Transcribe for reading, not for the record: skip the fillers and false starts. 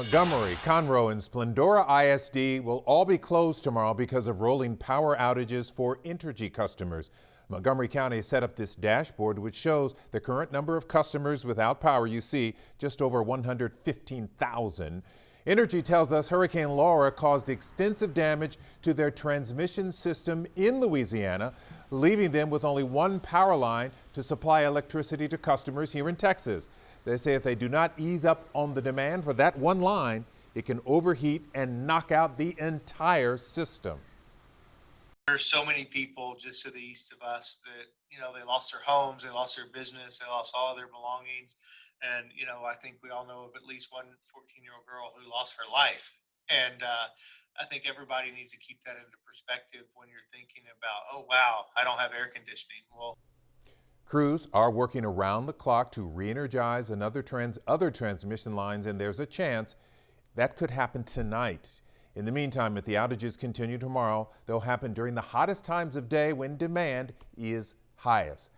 Montgomery, Conroe, and Splendora ISD will all be closed tomorrow because of rolling power outages for Entergy customers. Montgomery County set up this dashboard which shows the current number of customers without power. You see just over 115,000. Entergy tells us Hurricane Laura caused extensive damage to their transmission system in Louisiana, leaving them with only one power line to supply electricity to customers here in Texas. They say if they do not ease up on the demand for that one line, it can overheat and knock out the entire system. There's so many people just to the east of us that, they lost their homes, they lost their business, they lost all their belongings. And, I think we all know of at least one 14-year-old girl who lost her life. And I think everybody needs to keep that into perspective when you're thinking about, oh, wow, I don't have air conditioning. Well, crews are working around the clock to re-energize other transmission lines, and there's a chance that could happen tonight. In the meantime, if the outages continue tomorrow, they'll happen during the hottest times of day when demand is highest.